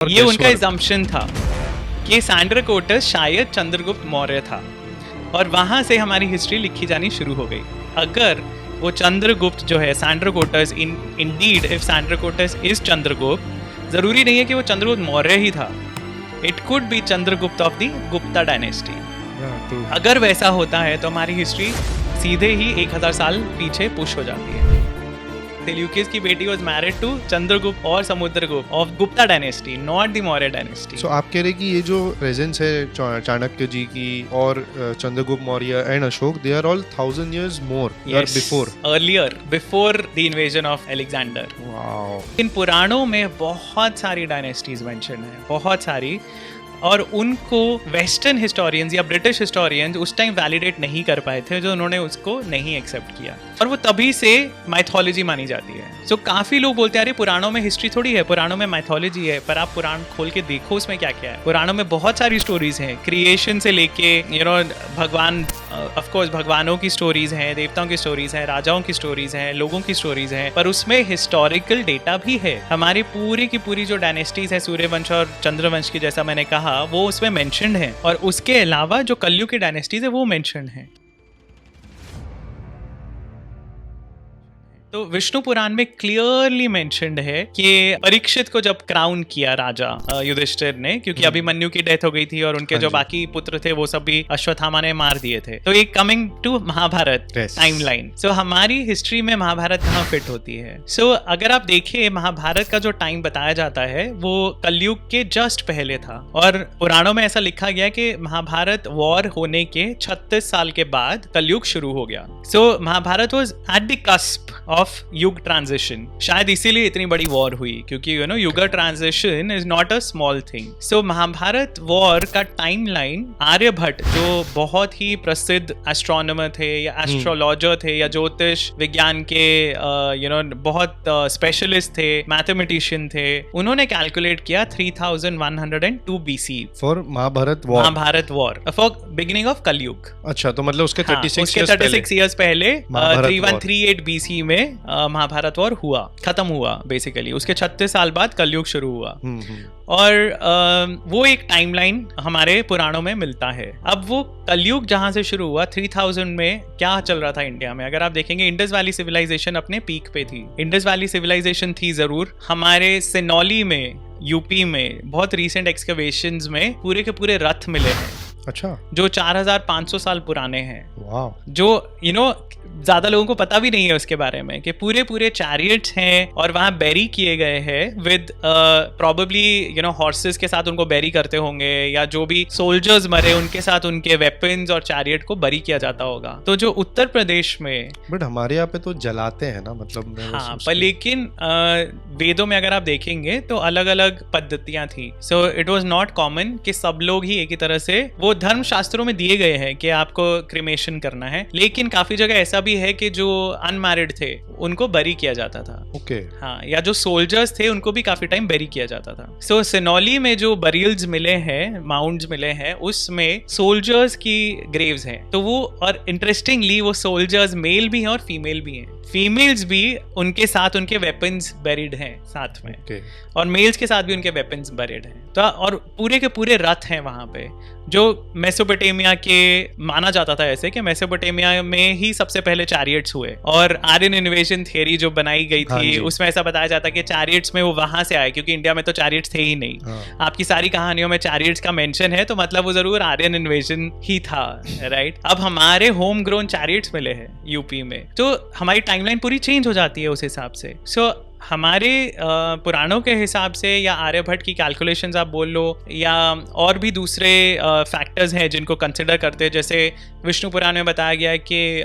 ये उनका assumption था कि सैंड्राकोटस शायद चंद्रगुप्त मौर्य था, और वहाँ से हमारी हिस्ट्री लिखी जानी शुरू हो गई। अगर वो चंद्रगुप्त जो है, सैंड्राकोटस, इंडीड इफ सैंड्राकोटस इज चंद्रगुप्त, जरूरी नहीं है कि वो चंद्रगुप्त मौर्य ही था। It could be Chandragupta of the Gupta dynasty. अगर वैसा होता है तो हमारी हिस्ट्री सीधे ही 1000 साल पीछे पुश हो जाती है। सेल्यूकिस की बेटी वाज मैरिड टू चंद्रगुप्त और Samudragupta of Gupta dynasty, not the Maurya dynasty. So आप कह रहे कि ये जो प्रेजेंस है चाणक्य जी की और Chandragupta Maurya and Ashoka, they are all 1000 years more or before, earlier, before the invasion of Alexander. Wow. इन पुराणों में बहुत सारी डायनेस्टीज मेंशन है, बहुत सारी, और उनको वेस्टर्न हिस्टोरियंस या ब्रिटिश हिस्टोरियंस उस टाइम वैलिडेट नहीं कर पाए थे, जो उन्होंने उसको नहीं एक्सेप्ट किया, और वो तभी से माइथोलॉजी मानी जाती है। सो काफी लोग बोलते हैं अरे पुराणों में हिस्ट्री थोड़ी है, पुराणों में माइथोलॉजी है, पर आप पुराण खोल के देखो उसमें क्या क्या है। पुराणों में बहुत सारी स्टोरीज हैं, क्रिएशन से लेके भगवान, ऑफ कोर्स भगवानों की स्टोरीज हैं, देवताओं की स्टोरीज हैं, राजाओं की स्टोरीज हैं, लोगों की स्टोरीज हैं, पर उसमें हिस्टोरिकल डेटा भी है। हमारी पूरी की पूरी जो डायनेस्टीज है, सूर्यवंश और चंद्रवंश की, जैसा मैंने कहा, वो उसमें मेंशन्ड है, और उसके अलावा जो कलयुग की डायनेस्टीज है वो मेंशन्ड है। तो विष्णु पुराण में क्लियरली मेंशन्ड है कि परीक्षित को जब क्राउन किया राजा युधिष्ठिर ने, क्योंकि अभिमन्यु की डेथ हो गई थी और उनके जो बाकी पुत्र थे वो सब भी अश्वत्थामा ने मार दिए थे। तो ये कमिंग टू महाभारत टाइमलाइन, सो हमारी हिस्ट्री में महाभारत कहाँ फिट होती है? सो अगर आप देखिए, महाभारत का जो टाइम बताया जाता है वो कलयुग के जस्ट पहले था, और पुराणों में ऐसा लिखा गया कि महाभारत वॉर होने के 36 साल के बाद कलयुग शुरू हो गया। So Mahabharata was at the cusp of yuga transition. शायद इसीलिए इतनी बड़ी वॉर हुई, क्योंकि yuga transition is not a small thing. So Mahabharata war का टाइमलाइन, आर्यभट्ट जो बहुत ही प्रसिद्ध एस्ट्रोनॉमर थे या एस्ट्रोलॉजर थे या ज्योतिष विज्ञान के बहुत स्पेशलिस्ट थे, मैथमेटिशियन थे, उन्होंने कैलकुलेट किया 3102 BC for Mahabharata war for beginning of Kalyug. अच्छा, तो मतलब उसके 36 ईयर्स पहले 3138 BC में महाभारत वॉर हुआ, खत्म हुआ बेसिकली। उसके 36 साल बाद कलयुग शुरू हुआ, और वो एक टाइमलाइन हमारे पुराणों में मिलता है। अब वो कलयुग जहां से शुरू हुआ 3000 में, क्या चल रहा था इंडिया में? अगर आप देखेंगे, इंडस वैली सिविलाइजेशन अपने पीक पे थी। इंडस वैली सिविलाइजेशन थी जरूर। हमारे सिनौली में, यूपी में, बहुत रीसेंट एक्सकवेशंस में पूरे के पूरे रथ मिले हैं। अच्छा, जो 4500 साल पुराने हैं। वाह। जो ज्यादा लोगों को पता भी नहीं है उसके बारे में, कि पूरे पूरे चैरियट्स हैं और वहां बैरी किए गए हैं विद प्रोबेबली हॉर्सेस के साथ उनको बैरी करते होंगे, या जो भी सोल्जर्स मरे उनके साथ उनके वेपन्स और चैरियट को बरी किया जाता होगा। तो जो उत्तर प्रदेश में, बट हमारे यहाँ पे तो जलाते हैं ना, मतलब हाँ, पर लेकिन वेदों में अगर आप देखेंगे तो अलग अलग पद्धतियां थी। So it was not common कि सब लोग ही एक ही तरह से, वो धर्म शास्त्रों में दिए गए हैं कि आपको क्रिमेशन करना है, लेकिन काफी जगह ऐसा भी है कि जो अनमैरिड थे उनको बरी किया जाता था। ओके। हाँ, या जो सोल्जर्स थे उनको भी काफी टाइम बरी किया जाता था। सो सिनौली में जो बरियल्स मिले हैं, माउंट्स मिले हैं, उसमें सोल्जर्स की ग्रेव्स हैं। तो वो, और इंटरेस्टिंगली वो सोल्जर्स मेल भी हैं और फीमेल भी हैं। फीमेल्स भी उनके साथ उनके वेपन्स बेरिड हैं साथ में, और मेल्स के साथ भी उनके वेपन्स बेरिड हैं। तो और पूरे के पूरे रथ हैं वहां पे, जो मेसोपोटामिया के, माना जाता था ऐसे कि मेसोपोटामिया में ही सबसे पहले चैरियट्स हुए, और आर्यन इन्वेजन थियरी जो बनाई गई थी उसमें ऐसा बताया जाता है कि चैरियट्स में वो वहां से आए, क्योंकि इंडिया में तो चैरियट्स थे ही नहीं। आपकी सारी कहानियों में चैरियट्स का मेंशन है, तो मतलब वो जरूर आर्यन इन्वेजन ही था, राइट? अब हमारे होम ग्रोन चैरियट्स मिले हैं यूपी में, तो हमारी टाइमलाइन पूरी चेंज हो जाती है उस हिसाब से। सो हमारे पुराणों के हिसाब से, या आर्यभट्ट की कैलकुलेशंस आप बोल लो, या और भी दूसरे फैक्टर्स हैं जिनको कंसिडर करते हैं, जैसे विष्णु पुराण में बताया गया है कि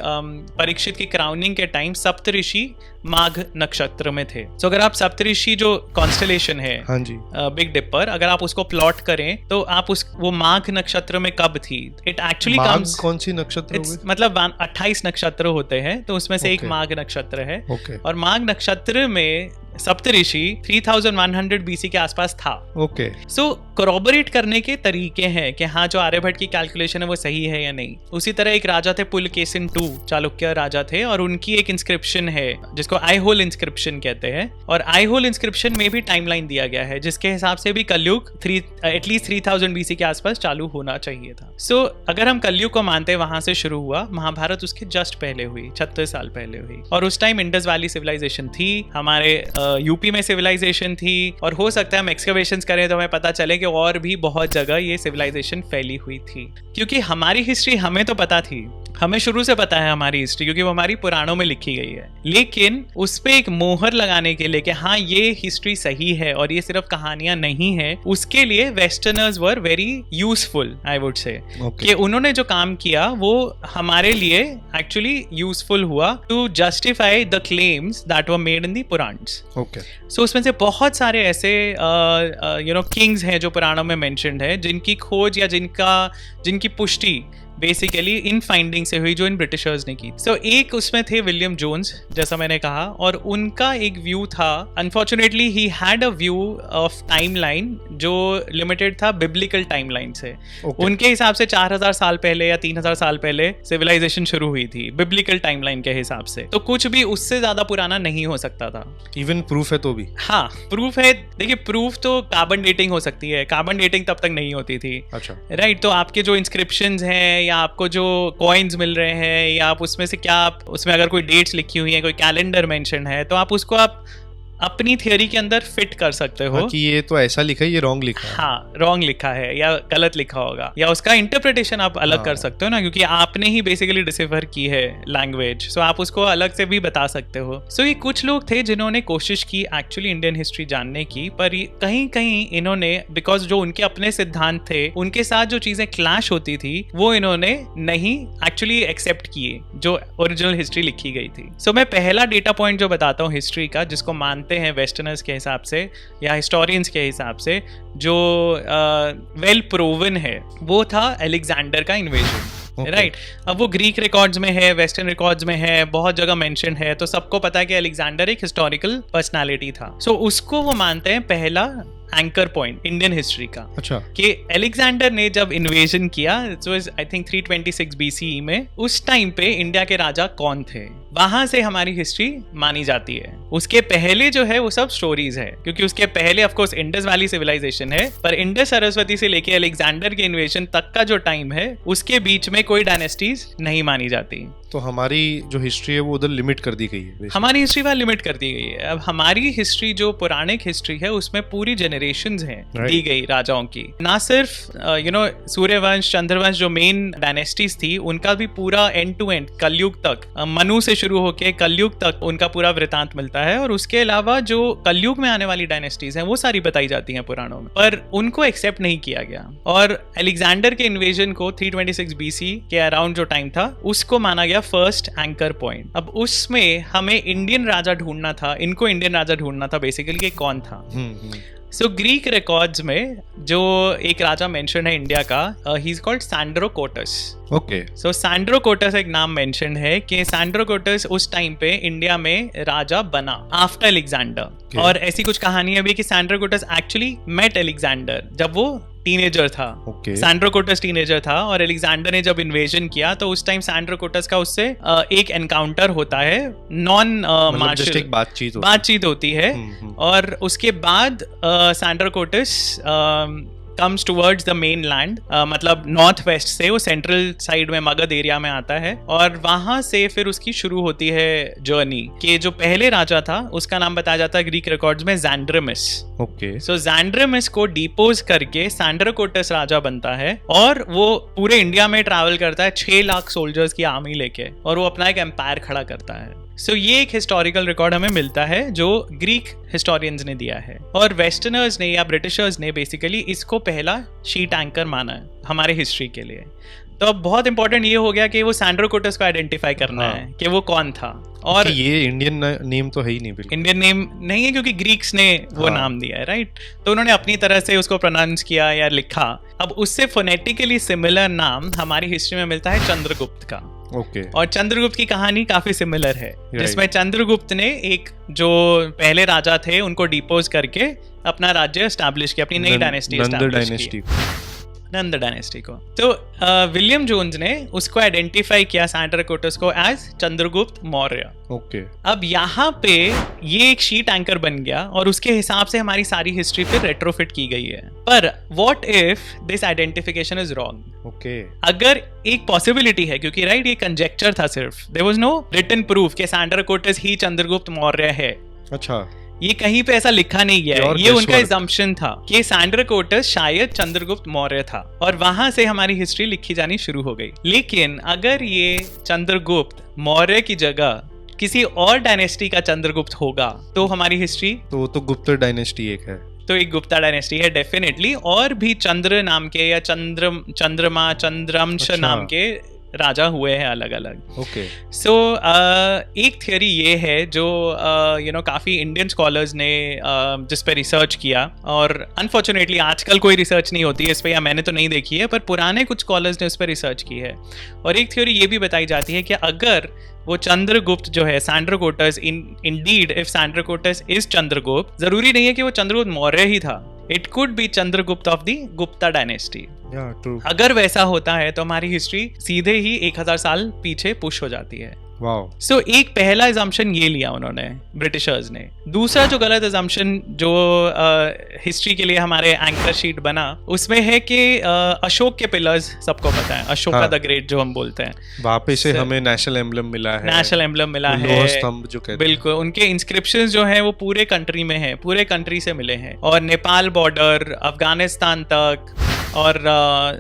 परीक्षित की क्राउनिंग के टाइम सप्तऋषि माघ नक्षत्र में थे। तो अगर आप सप्तऋषि जो कॉन्स्टेलेशन है, हाँ जी, बिग डिपर, अगर आप उसको प्लॉट करें तो आप वो माघ नक्षत्र में कब थी? इट एक्चुअली कम्स, कौन सी नक्षत्र होगी? मतलब 28 नक्षत्र होते हैं, तो उसमें से एक माघ नक्षत्र है। Okay. और माघ नक्षत्र में सप्तऋषि 3100 BC के आसपास था। ओके। सो कोरोबोरेट करने के तरीके हैं कि हाँ जो आर्यभट्ट की कैलकुलेशन है वो सही है या नहीं। उसी तरह एक राजा थे पुलकेशिन II, चालुक्य राजा थे, और उनकी एक इंस्क्रिप्शन है जिसको आई होल इंस्क्रिप्शन कहते हैं, और आई होल इंस्क्रिप्शन में भी टाइमलाइन दिया गया है जिसके हिसाब से भी कलयुग एटलीस्ट 3000 BC के आसपास चालू होना चाहिए था। सो अगर हम कलयुग को मानते हैं वहां से शुरू हुआ, महाभारत उसके जस्ट पहले हुई, 36 साल पहले हुई, और उस टाइम इंडस वैली सिविलाइजेशन थी, हमारे यूपी में सिविलाइजेशन थी, और हो सकता है हम एक्सकवेशंस करें तो हमें पता चले कि और भी बहुत जगह ये सिविलाइजेशन फैली हुई थी। क्योंकि हमारी हिस्ट्री हमें तो पता थी, हमें शुरू से पता है हमारी हिस्ट्री क्योंकि वो हमारी पुराणों में लिखी गई है, लेकिन उस पे एक मोहर लगाने के लिए कि हाँ ये हिस्ट्री सही है और ये सिर्फ कहानियां नहीं है, उसके लिए westerners were very useful, I would say, कि उन्होंने जो काम किया वो हमारे लिए एक्चुअली यूजफुल हुआ to justify the claims that were made in the Puranas. Okay. So उसमें से बहुत सारे ऐसे किंग्स हैं जो पुराणों में मेंशन्ड है, जिनकी खोज या जिनकी पुष्टि बेसिकली इन फाइंडिंग से हुई जो इन ब्रिटिशर्स ने की। सो एक उसमें थे विलियम जोन्स, जैसा मैंने कहा, और उनका एक व्यू था, unfortunately he had a view of timeline जो लिमिटेड था बिब्लिकल टाइमलाइन से। उनके हिसाब से 4000 साल पहले या 3000 साल पहले सिविलाइजेशन शुरू हुई थी बिब्लिकल टाइमलाइन के हिसाब से, तो कुछ भी उससे ज्यादा पुराना नहीं हो सकता था। इवन प्रूफ है तो भी? हाँ, प्रूफ है। देखिए, प्रूफ तो कार्बन डेटिंग हो सकती है, कार्बन डेटिंग तब तक नहीं होती थी। अच्छा, राइट। तो आपके जो इंस्क्रिप्शंस हैं या आपको जो कॉइन्स मिल रहे हैं या आप उसमें से क्या, आप उसमें अगर कोई डेट्स लिखी हुई हैं, कोई कैलेंडर मेंशन है, तो आप उसको आप अपनी थियोरी के अंदर फिट कर सकते हो कि ये तो ऐसा लिखा है, ये रॉन्ग लिखा है। हाँ, रॉन्ग लिखा है या गलत लिखा होगा, या उसका इंटरप्रिटेशन आप अलग कर सकते हो ना, क्योंकि आपने ही बेसिकली डिसिफर की है लैंग्वेज, सो आप उसको अलग से भी बता सकते हो। सो ये कुछ लोग थे जिन्होंने कोशिश की एक्चुअली इंडियन हिस्ट्री जानने की, पर कहीं कहीं इन्होंने, बिकॉज जो उनके अपने सिद्धांत थे उनके साथ जो चीजें क्लैश होती थी वो इन्होंने नहीं एक्चुअली एक्सेप्ट किए जो ओरिजिनल हिस्ट्री लिखी गई थी। सो मैं पहला डेटा पॉइंट जो बताता हूँ हिस्ट्री का, जिसको मानते हैं वेस्टर्नर्स के हिसाब से या हिस्टोरियंस के हिसाब से, जो वेल प्रूवन है, वो था अलेक्जेंडर का इन्वेजन। राइट। अब वो ग्रीक रिकॉर्ड्स में है, वेस्टर्न रिकॉर्ड्स में है, बहुत जगह मेंशन है, तो सबको पता है कि अलेक्जेंडर एक हिस्टोरिकल पर्सनालिटी था। सो उसको वो मानते हैं पहला एंकर पॉइंट इंडियन हिस्ट्री का। अच्छा। कि अलेक्जेंडर ने जब इन्वेजन किया, it was I think 326 BCE में, उस टाइम पे इंडिया के राजा कौन थे, वहां से हमारी हिस्ट्री मानी जाती है। उसके पहले जो है वो सब स्टोरीज है, क्योंकि उसके पहले of course Indus Valley civilization है, पर इंडस सरस्वती से लेके अलेक्जेंडर के इन्वेजन तक का जो टाइम है उसके बीच में कोई डायनेस्टीज नहीं मानी जाती। तो हमारी जो हिस्ट्री है वो उधर लिमिट कर दी गई है, हमारी हिस्ट्री वहां लिमिट कर दी गई है। अब हमारी हिस्ट्री जो पौराणिक हिस्ट्री है उसमें पूरी जनरेशंस हैं दी गई राजाओं की, ना सिर्फ सूर्यवंश, चंद्रवंश जो मेन डायनेस्टीज थी उनका भी पूरा एंड टू एंड कलयुग तक, मनु से शुरू होके कलयुग तक उनका पूरा वृतांत मिलता है, और उसके अलावा जो कलयुग में आने वाली डायनेस्टीज हैं वो सारी बताई जाती हैं पुराणों में, पर उनको एक्सेप्ट नहीं किया गया। और अलेक्जेंडर के इन्वेजन को 326 BC के अराउंड जो टाइम था उसको माना गया फर्स्ट एंकर पॉइंट। अब उसमें हमें इंडियन राजा ढूंढना था, इनको इंडियन राजा ढूंढना था बेसिकली कि कौन था। सो ग्रीक रिकॉर्ड्स में जो एक राजा मेंशन है इंडिया का, he is called Sandrocottus. Okay. So Sandrocottus एक नाम मेंशन है कि सैंड्रोकोटस उस टाइम पे इंडिया में राजा बना आफ्टर अलेक्जेंडर। और ऐसी कुछ कहानियां भी कि सैंड्रोकोटस एक्चुअली मेट अलेक्जेंडर जब वो टीनेजर था। सैंड्रोकोटस टीनेजर था और अलेक्जेंडर ने जब इन्वेजन किया तो उस टाइम सैंड्रोकोटस का उससे एक एनकाउंटर होता है, नॉन मार्शल बातचीत होती है। और उसके बाद Sandrocottus comes towards the mainland, मतलब नॉर्थ वेस्ट से वो सेंट्रल साइड में मगध एरिया में आता है, और वहां से फिर उसकी शुरू होती है जर्नी। कि जो पहले राजा था उसका नाम बताया जाता है ग्रीक रिकॉर्ड्स में ज़ैंड्रमिस। ओके। सो ज़ैंड्रमिस को डिपोज करके सैंड्रोकोटस राजा बनता है, और वो पूरे इंडिया में ट्रैवल करता है 6 लाख सोल्जर्स की आर्मी लेके, और वो अपना एक एम्पायर खड़ा करता है। सो ये एक हिस्टोरिकल रिकॉर्ड हमें मिलता है जो ग्रीक हिस्टोरियंस ने दिया है, और वेस्टर्नर्स ने या ब्रिटिशर्स ने बेसिकली इसको पहला शीट एंकर माना है हमारे हिस्ट्री के लिए। तो अब बहुत इंपॉर्टेंट ये हो गया कि वो सैंड्रोकोटस को आइडेंटिफाई करना है कि वो कौन था। और ये इंडियन नेम तो है ही नहीं, बिल्कुल इंडियन नेम नहीं है क्योंकि ग्रीक्स ने वो नाम दिया है, राइट। तो उन्होंने अपनी तरह से उसको प्रोनाउंस किया या लिखा। अब उससे फोनेटिकली सिमिलर नाम हमारी हिस्ट्री में मिलता है चंद्रगुप्त का। ओके। और चंद्रगुप्त की कहानी काफी सिमिलर है, जिसमें चंद्रगुप्त ने एक जो पहले राजा थे उनको डिपोज करके अपना राज्य एस्टैब्लिश किया, अपनी नई डायनेस्टी एस्टैब्लिश की, नंद डायनेस्टी को। तो विलियम जोन्स ने उसको आइडेंटिफाई किया सैंड्राकोटस को एज चंद्रगुप्त मौर्य। ओके। अब यहाँ पे ये एक शीट एंकर बन गया और उसके हिसाब से हमारी सारी हिस्ट्री फिर रेट्रोफिट की गई है। पर what if this identification is wrong? Okay. अगर एक पॉसिबिलिटी है, क्योंकि राइट ये कंजेक्चर था सिर्फ, there was no written proof कि सैंड्राकोटस ही चंद्रगुप्त मौर्य है। अच्छा। ये कहीं पे ऐसा लिखा नहीं गया है, ये उनका assumption था कि सैंड्राकोटस शायद चंद्रगुप्त मौर्य था, और वहां से हमारी हिस्ट्री लिखी जानी शुरू हो गई। लेकिन अगर ये चंद्रगुप्त मौर्य की जगह किसी और डायनेस्टी का चंद्रगुप्त होगा तो हमारी हिस्ट्री तो गुप्त डायनेस्टी एक है, तो एक गुप्ता डायनेस्टी है डेफिनेटली। और भी चंद्र नाम के या चंद्रमा चंद्रमश नाम के राजा हुए हैं अलग अलग। ओके। सो एक थियोरी ये है जो काफी इंडियन स्कॉलर्स ने जिस पे रिसर्च किया, और अनफॉर्चुनेटली आजकल कोई रिसर्च नहीं होती है इस पे, या मैंने तो नहीं देखी है, पर पुराने कुछ स्कॉलर्स ने उस पर रिसर्च की है। और एक थ्योरी ये भी बताई जाती है कि अगर वो चंद्रगुप्त जो है सैंड्राकोटस, इंडीड इफ सैंड्राकोटस इज चंद्रगुप्त, जरूरी नहीं है कि वो चंद्रगुप्त मौर्य ही था, it could be Chandragupta of the Gupta dynasty. अगर वैसा होता है तो हमारी हिस्ट्री सीधे ही 1000 साल पीछे पुश हो जाती है। सो एक पहला assumption ये लिया उन्होंने, ब्रिटिशर्स ने। दूसरा जो गलत assumption जो हिस्ट्री के लिए हमारे एंकर शीट बना, उसमें है कि अशोक के पिलर्स सबको पता है, अशोका द ग्रेट जो हम बोलते हैं, वापस से हमें नेशनल एम्बलम मिला है, नेशनल एम्बलम मिला है, लोह स्तंभ जो कहते हैं। बिल्कुल, उनके इंस्क्रिप्शंस जो हैं वो पूरे कंट्री में हैं, पूरे कंट्री से मिले हैं, और नेपाल बॉर्डर, अफगानिस्तान तक, और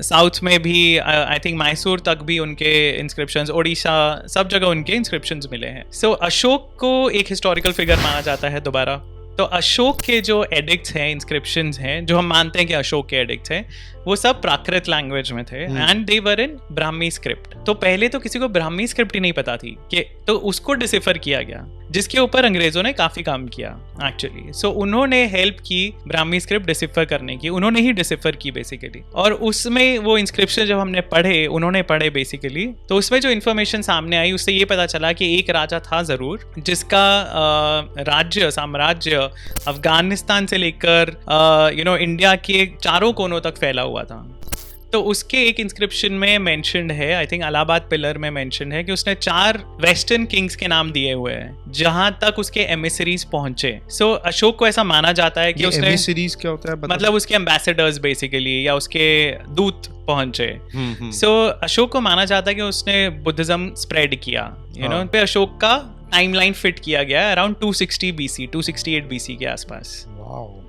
साउथ में भी आई थिंक मैसूर तक भी उनके इंस्क्रिप्शंस, ओडिशा, सब जगह उनके इंस्क्रिप्शंस मिले हैं। सो अशोक को एक हिस्टोरिकल फिगर माना जाता है दोबारा। तो अशोक के जो एडिक्ट्स हैं, इंस्क्रिप्शंस हैं, जो हम मानते हैं कि अशोक के एडिक्ट्स हैं, वो सब प्राकृत लैंग्वेज में थे, and they were in Brahmi script. तो पहले तो किसी को ब्राह्मी स्क्रिप्ट ही नहीं पता थी कि, तो उसको डिसिफर किया गया, जिसके ऊपर अंग्रेजों ने काफी काम किया एक्चुअली। सो उन्होंने हेल्प की ब्राह्मी स्क्रिप्ट डिसिफर करने की, उन्होंने ही डिसिफर की बेसिकली। और उसमें वो इंस्क्रिप्शन जब हमने पढ़े, उन्होंने पढ़े बेसिकली, तो उसमें जो इन्फॉर्मेशन सामने आई उससे ये पता चला कि एक राजा था जरूर, जिसका राज्य, साम्राज्य अफगानिस्तान से लेकर इंडिया के चारों कोनों तक फैला हुआ था। तो उसके एक इंस्क्रिप्शन में मेंशन्ड है, आई थिंक इलाहाबाद पिलर में मेंशन्ड है, कि उसने 4 वेस्टर्न किंग्स के नाम दिए हुए हैं जहां तक उसके एमिसरीज पहुंचे। सो अशोक को ऐसा माना जाता है कि उसने, एमिसरीज क्या होता है? मतलब उसके एम्बेसडर्स बेसिकली, या उसके दूत पहुंचे। सो अशोक को माना जाता है कि उसने बुद्धिज्म स्प्रेड किया, पे अशोक का टाइमलाइन फिट किया गया अराउंड 260 BC, 268 BC के आसपास।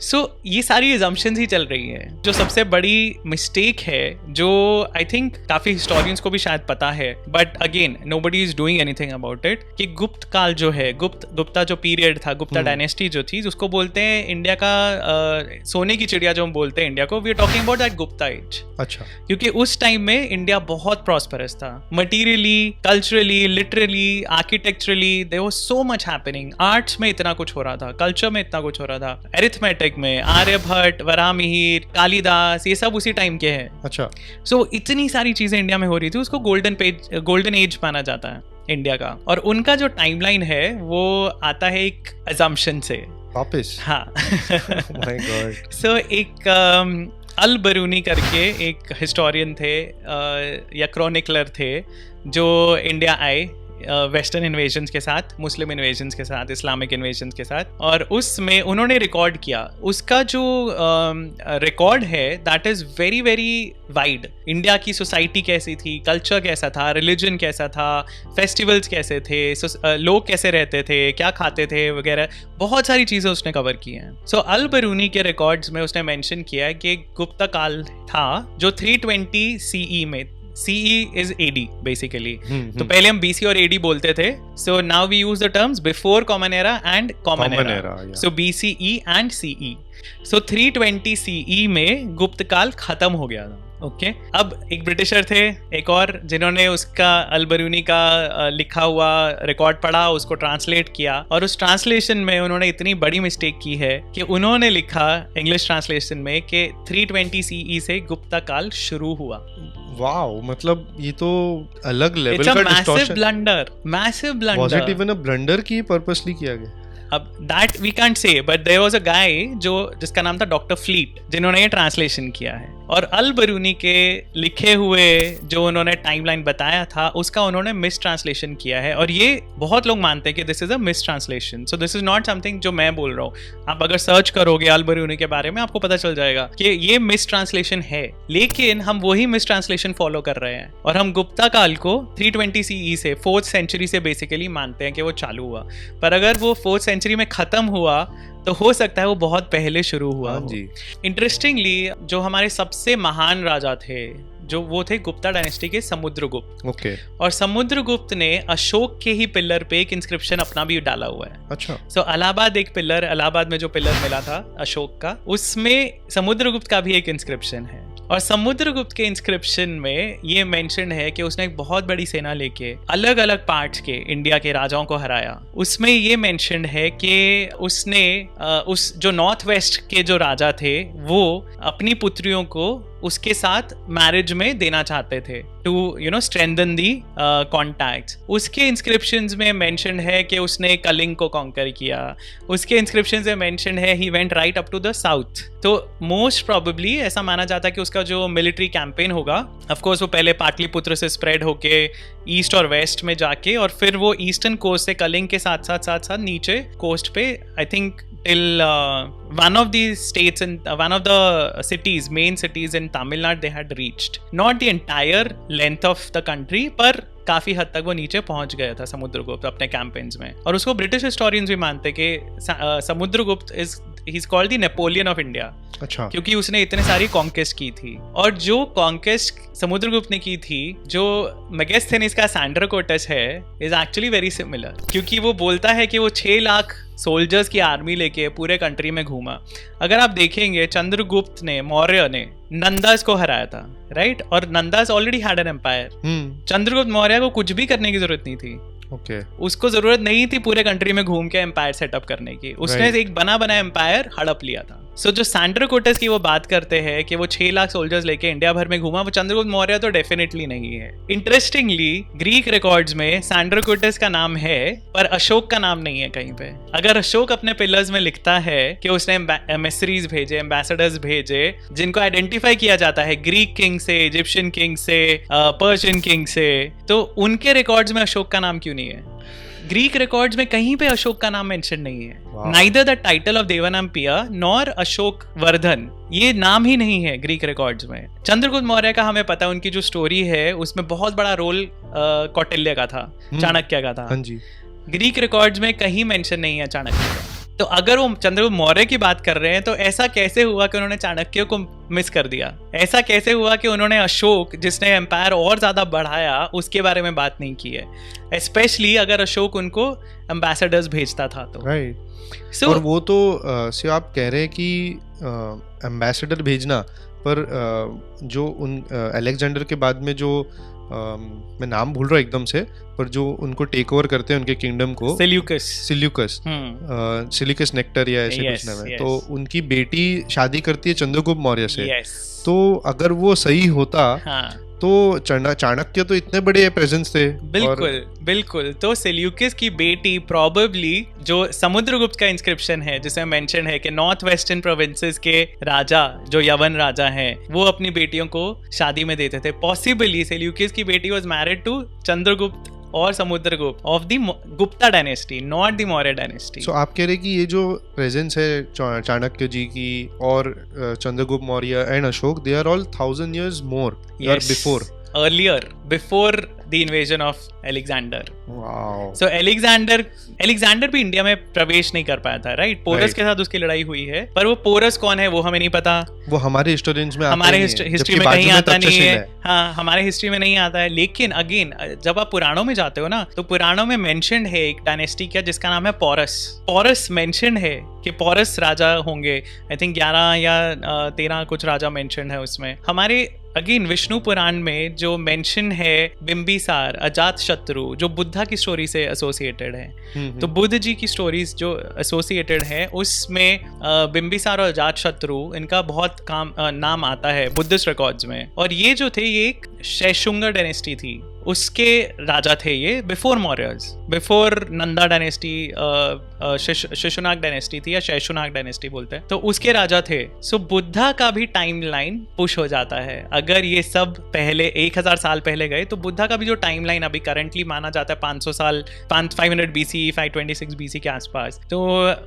सो ये सारी assumptions ही चल रही है। जो सबसे बड़ी मिस्टेक है, जो आई थिंक काफी हिस्टोरियंस को भी शायद पता है, but again nobody is doing anything about it, कि गुप्त काल जो है, गुप्ता जो पीरियड था, गुप्ता डायनेस्टी जो थी, उसको बोलते हैं इंडिया का सोने की चिड़िया जो हम बोलते हैं इंडिया को, we are talking about that Gupta age. अच्छा। क्योंकि उस टाइम में इंडिया बहुत प्रॉस्परस था, materially, culturally, literally, architecturally, there was so much happening. Arts में इतना कुछ हो रहा था, कल्चर में इतना कुछ हो रहा था, अरिथमेटिक में आर्यभट्ट, वराहमिहिर, कालिदास, ये सब उसी टाइम के हैं। अच्छा। सो इतनी सारी चीजें इंडिया में हो रही थी, उसको गोल्डन एज माना जाता है इंडिया का। और उनका जो टाइमलाइन है वो आता है एक assumption से वापस। हाँ। My God. सो एक अल बरूनी करके एक हिस्टोरियन थे या क्रॉनिकलर थे, जो इंडिया आए वेस्टर्न इन्वेजन्स के साथ, मुस्लिम इन्वेजन्स के साथ, इस्लामिक इन्वेजन्स के साथ, और उसमें उन्होंने रिकॉर्ड किया। उसका जो रिकॉर्ड है that is very very wide. India की सोसाइटी कैसी थी, कल्चर कैसा था, रिलीजन कैसा था, फेस्टिवल्स कैसे थे, लोग कैसे रहते थे, क्या खाते थे वगैरह, बहुत सारी चीज़ें उसने कवर की हैं। सो अल बरूनी के रिकॉर्ड्स में उसने मेंशन किया है कि गुप्ता काल था जो 320 CE में, CE is AD basically. तो पहले हम BC और AD बोलते थे, so now we use the terms before common era and common era. Yeah. So BCE and CE. So 320 CE में गुप्त काल खत्म हो गया था। ओके अब एक ब्रिटिशर थे एक और जिन्होंने उसका अल-बरूनी का लिखा हुआ रिकॉर्ड पढ़ा, उसको ट्रांसलेट किया, और उस ट्रांसलेशन में उन्होंने इतनी बड़ी मिस्टेक की है कि उन्होंने लिखा इंग्लिश ट्रांसलेशन में कि 320 CE से गुप्ता काल शुरू हुआ। वाओ, मतलब ये तो अलग लेवल का distortion, massive blunder. Was it even a blunder की पर्पसली किया गया? अब that we can't say, but there was a guy जिसका नाम था डॉक्टर फ्लीट, जिन्होंने ये ट्रांसलेशन किया है, और अल-बरूनी के लिखे हुए जो उन्होंने टाइमलाइन बताया था उसका उन्होंने मिस ट्रांसलेशन किया है, और ये बहुत लोग मानते हैं कि this is a miss translation. So this is not something जो मैं बोल रहा हूँ। आप अगर सर्च करोगे अल-बरूनी के बारे में आपको पता चल जाएगा कि ये मिस ट्रांसलेशन है, लेकिन हम वही मिस ट्रांसलेशन फॉलो कर रहे हैं, और हम गुप्ता काल को 320 CE से 4th सेंचुरी से बेसिकली मानते हैं कि वो चालू हुआ। पर अगर वो 4th सेंचुरी में खत्म हुआ तो हो सकता है वो बहुत पहले शुरू हुआ हो। इंटरेस्टिंगली जो हमारे सबसे महान राजा थे जो वो थे गुप्ता डायनेस्टी के समुद्रगुप्त। ओके। और समुद्रगुप्त ने अशोक के ही पिलर पे एक इंस्क्रिप्शन अपना भी डाला हुआ है। अच्छा। सो इलाहाबाद एक पिलर, इलाहाबाद में जो पिलर मिला था अशोक का, उसमें समुद्रगुप्त का भी एक इंस्क्रिप्शन है, और समुद्रगुप्त के इंस्क्रिप्शन में ये मेंशन है कि उसने एक बहुत बड़ी सेना लेके अलग अलग पार्ट्स के इंडिया के राजाओं को हराया। उसमें ये मेंशन है कि उसने उस जो नॉर्थ वेस्ट के जो राजा थे वो अपनी पुत्रियों को उसके साथ मैरिज में देना चाहते थे टू स्ट्रेंथन दी कॉन्टैक्ट्स। उसके इंस्क्रिप्शंस में मेंशन है कि उसने कलिंग को कॉन्कर किया। उसके इंस्क्रिप्शंस में मेंशन है he went right up to the south. तो मोस्ट प्रोबेबली ऐसा माना जाता है कि उसका जो मिलिट्री कैंपेन होगा, ऑफ कोर्स वो पहले पाटलिपुत्र से स्प्रेड होके ईस्ट और वेस्ट में जाके, और फिर वो ईस्टर्न कोस्ट से कलिंग के साथ साथ नीचे कोस्ट पे, I think till one of the states and one of the cities, main cities in Tamil Nadu, they had reached. Not the entire length of the country, पर काफी हद तक वो नीचे पहुंच गया था समुद्रगुप्त अपने कैंपेन्स में। और उसको ब्रिटिश हिस्टोरियंस भी मानते कि Samudragupta he is called the Napoleon of India. अच्छा। क्योंकि उसने इतने सारी कॉन्केस्ट की थी, और जो कॉन्केस्ट समुद्रगुप्त ने की थी, जो मेगास्थेनिस का सैंड्राकोटस है, इज एक्चुअली वेरी सिमिलर। क्योंकि वो बोलता है कि वो 6 लाख सोल्जर्स की आर्मी लेके पूरे कंट्री में घूमा। अगर आप देखेंगे चंद्रगुप्त ने, मौर्य ने नंदास को हराया था, राइट? और Nandas already had an empire. Chandragupta Maurya को कुछ भी करने की जरूरत नहीं थी। Okay. उसको जरूरत नहीं थी पूरे कंट्री में घूम के एम्पायर सेटअप करने की। उसने एक बना एम्पायर हड़प लिया था। सो जो सैंड्राकोटस की वो बात करते हैं कि वो 6 लाख सोल्जर्स लेके इंडिया भर में घूमा, वो चंद्रगुप्त मौर्य तो डेफिनेटली नहीं है। इंटरेस्टिंगली ग्रीक रिकॉर्ड्स में सैंड्राकोटस का नाम है, पर अशोक का नाम नहीं है कहीं पे। अगर अशोक अपने पिलर्स में लिखता है कि उसने एम्बेसडरीज भेजे, एम्बेसडर्स भेजे, जिनको आइडेंटिफाई किया जाता है ग्रीक किंग से, इजिप्शियन किंग से, पर्शियन किंग से, तो उनके रिकॉर्ड्स में अशोक का नाम क्यों नहीं है? ग्रीक रिकॉर्ड्स में कहीं पे अशोक का नाम मेंशन नहीं है। Neither the title of Devanampiya nor Ashoka Vardhan, ये नाम ही नहीं है ग्रीक रिकॉर्ड्स में। चंद्रगुप्त मौर्य का हमें पता है, उनकी जो स्टोरी है उसमें बहुत बड़ा रोल कौटिल्य का था, चाणक्य का था। हाँ जी। ग्रीक रिकॉर्ड्स में कहीं मेंशन नहीं है चाणक्य का। तो अगर वो चंद्रगुप्त मौर्य की बात कर रहे हैं तो ऐसा कैसे हुआ कि उन्होंने चाणक्य को मिस कर दिया? ऐसा कैसे हुआ कि उन्होंने अशोक, जिसने एम्पायर और ज्यादा बढ़ाया, उसके बारे में बात नहीं की है? स्पेशली अगर अशोक उनको एम्बेसडर्स भेजता था तो। राइट। और वो तो आप कह रहे हैं कि एम्बेसडर भेजना, पर जो उन अलेक्जेंडर के बाद में जो मैं नाम भूल रहा हूँ एकदम से, पर जो उनको टेक ओवर करते हैं उनके किंगडम को, सिल्यूकस नेक्टर या ऐसे कुछ नाम है, तो उनकी बेटी शादी करती है चंद्रगुप्त मौर्य से। तो अगर वो सही होता तो चाणक्य तो इतने बड़े प्रेजेंस थे। बिल्कुल। तो सेल्यूकस की बेटी प्रोबेबली, जो समुद्रगुप्त का इंस्क्रिप्शन है जिसमें मेंशन है कि नॉर्थ वेस्टर्न प्रोविंसेस के राजा, जो यवन राजा हैं, वो अपनी बेटियों को शादी में देते थे। पॉसिबली सेल्यूकस की बेटी वाज मैरिड टू चंद्रगुप्त और Samudragupta of the Gupta dynasty, not the Maurya dynasty. So आप कह रहे कि ये जो प्रेजेंस है चाणक्य जी की और Chandragupta Maurya and Ashoka, they are all 1000 years more or before, earlier, before the invasion of Alexander. Wow. So Alexander भी इंडिया में प्रवेश नहीं कर पाया था, राइट? पोरस के साथ उसकी लड़ाई हुई है, पर वो पोरस कौन है वो हमें नहीं पता। वो हमारे हिस्टोरियंस में हमारे हिस्ट्री में कहीं आता नहीं है। हाँ, हमारे हिस्ट्री में नहीं आता है। लेकिन अगेन जब आप पुराणों में जाते हो ना, तो पुराणों में मेंशन्ड है एक डायनेस्टी का जिसका नाम है पोरस। पोरस मेंशन्ड है कि पोरस राजा होंगे। आई थिंक 11 या 13 कुछ राजा मेंशन्ड है उसमें। हमारे अगेन विष्णु पुराण में जो मेंशन है बिंबिसार, अजात शत्रु, जो बुद्धा की स्टोरी से एसोसिएटेड है। तो बुद्ध जी की स्टोरीज जो एसोसिएटेड है उसमें बिंबिसार और अजात शत्रु इनका बहुत नाम आता है बुद्धिस्ट रिकॉर्ड्स में। और ये जो थे ये एक शैशुंगर डायनेस्टी थी, उसके राजा थे ये before Mauryas, before Nanda dynasty, Shishunaga dynasty थी या शैशुनाग डायनेस्टी बोलते हैं, तो उसके राजा थे। सो बुद्धा का भी टाइमलाइन पुश हो जाता है। अगर ये सब पहले 1000 साल पहले गए तो बुद्धा का भी जो टाइमलाइन अभी करंटली माना जाता है 500 साल, 500 BC, 526 BC के आसपास, तो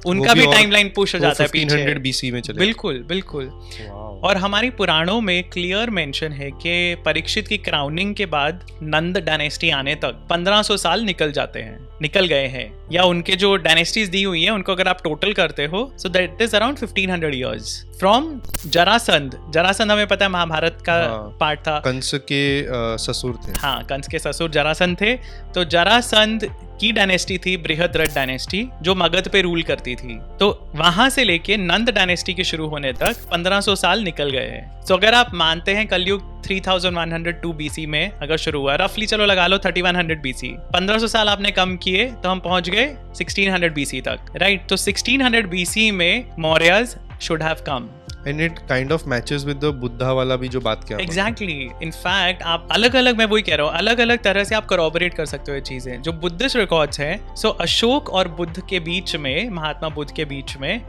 उनका भी टाइमलाइन पुश हो जाता है पीछे। 1500 BC में चले। बिल्कुल बिल्कुल। और हमारी पुराणों में क्लियर मेंशन है कि परीक्षित की क्राउनिंग के बाद नंद डायनेस्टी आने तक 1500 साल निकल गए हैं, या उनके जो डायनेस्टीज दी हुई है उनको अगर आप टोटल करते हो so that is around 1500 years from Jarasandh. Jarasandh हमें पता है महाभारत का पार्ट था, कंस के ससुर थे। हाँ, कंस के ससुर जरासंध थे। तो जरासंध की डायनेस्टी थी बृहद्रथ डायनेस्टी जो मगध पे रूल करती थी। तो वहां से लेके नंद डायनेस्टी के शुरू होने तक 1500 साल निकल गए हैं। तो अगर आप मानते हैं कलयुग 3102 BC में अगर शुरू हुआ, रफली चलो लगा लो 3100 BC, 1500 साल आपने कम किए तो हम पहुंच गए 1600 BC तक, राइट? तो 1600 BC में मौर्यज should have come. And it kind of matches with the Buddha वाला भी जो बात किया। Exactly. In fact, आप अलग-अलग, मैं वही कह रहा हूँ, अलग-अलग तरह से आप corroborate कर सकते हो ये चीजें जो बुद्धिस्ट रिकॉर्ड्स हैं। So अशोक और बुद्ध के बीच में, महात्मा बुद्ध के बीच में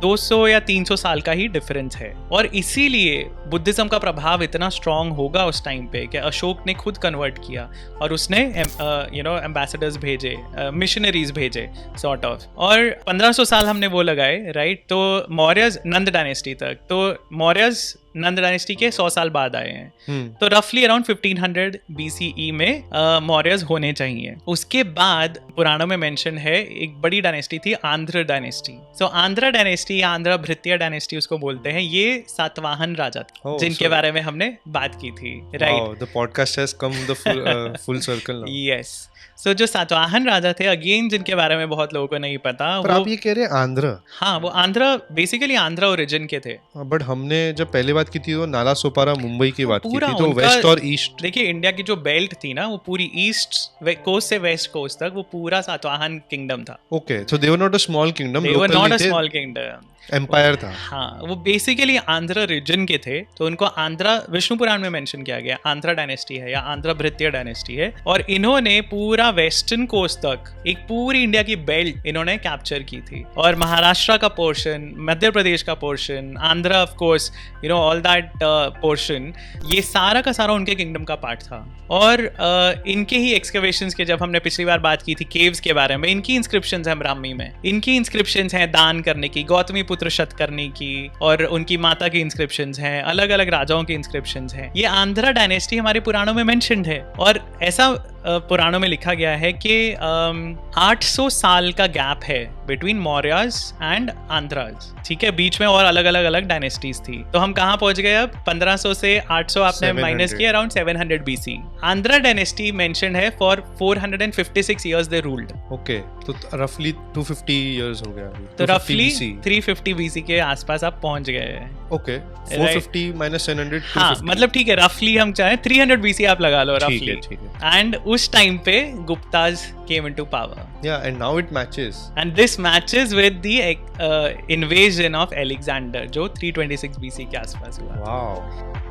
200 या 300 साल का ही डिफरेंस है। और इसीलिए बुद्धिज्म का प्रभाव इतना स्ट्रांग होगा उस टाइम पे कि अशोक ने खुद कन्वर्ट किया और उसने एम्बेसडर्स भेजे, मिशनरीज भेजे सॉर्ट ऑफ। और 1500 साल हमने वो लगाए, राइट? तो मौर्यज नंद डायनेस्टी तक, तो मौर्यज नंद डायनेस्टी के 100 साल बाद आए हैं। तो रफली अराउंड 1500 BCE में मौर्यज होने चाहिए। उसके बाद पुराणों में मेंशन है एक बड़ी डायनेस्टी थी, आंध्र डायनेस्टी। सो आंध्र डायनेस्टी या आंध्र भृत्य डायनेस्टी उसको बोलते हैं। ये सातवाहन राजा थे जिनके बारे में हमने बात की थी, right? The podcast has come the full circle now. Yes. So जो सातवाहन राजा थे, अगेन जिनके बारे में बहुत लोगों को नहीं पता, पर आप ये कह रहे हैं आंध्र? हाँ, वो आंध्र बेसिकली आंध्र ओरिजिन के थे। बट हमने जब पहले बात की थी वो नाला सोपारा मुंबई की बात की थी, तो वेस्ट और ईस्ट। देखिए इंडिया की जो बेल्ट थी ना, वो पूरी ईस्ट कोस्ट से वेस्ट कोस्ट तक वो पूरा सातवाहन किंगडम था। Okay, so they were not a small kingdom, they were not a small kingdom, empire था। हाँ, वो बेसिकली आंध्र रीजन के थे। तो उनको आंध्र विष्णु पुराण में मेंशन किया गया, आंध्र डायनेस्टी है या आंध्र भृत्य डायनेस्टी है। और इन्होंने पूरा वेस्टर्न कोस्ट तक एक पूरी इंडिया की बेल्ट इन्होंने कैप्चर की थी। और महाराष्ट्र का पोर्शन, मध्य प्रदेश का portion, Andhra of course, you know all that portion, ये सारा का सारा उनके किंगडम का पार्ट था। और इनके ही एक्सकवेशंस के, जब हमने पिछली बार बात की थी केव्स के बारे में, इनकी इंस्क्रिप्शंस हैं ब्राह्मी में। इनकी इंस्क्रिप्शंस हैं दान करने की, गौतमी पुत्र शतकर्णी की, और उनकी माता की इंस्क्रिप्शंस हैं, अलग अलग राजाओं की इंस्क्रिप्शंस हैं। ये आंध्र डायनेस्टी हमारे पुराणों में मेंशन्ड है। और ऐसा पुराणों में लिखा गया है कि 800 साल का गैप है बिटवीन मौर्यज एंड आंध्राज, ठीक है? बीच में और अलग अलग डायनेस्टीज थी। तो हम कहाँ पहुंच गए अब? 1500 से 800 आपने माइनस किया, around 700 BC। Andhra dynasty mentioned है for 456 years they ruled. Okay, तो रफली 250 years हो गया अभी। तो रफली 350 BC के आसपास आप पहुंच गए हैं। ओके, 450 minus 700, हाँ, मतलब ठीक है, रफली हम चाहें 300 BC आप लगा लो, रफली। ठीक है। एंड उस टाइम पे Gupta's came into power. Yeah, and now it matches. And this matches with the invasion of Alexander जो 326 BC के आसपास हुआ। Wow.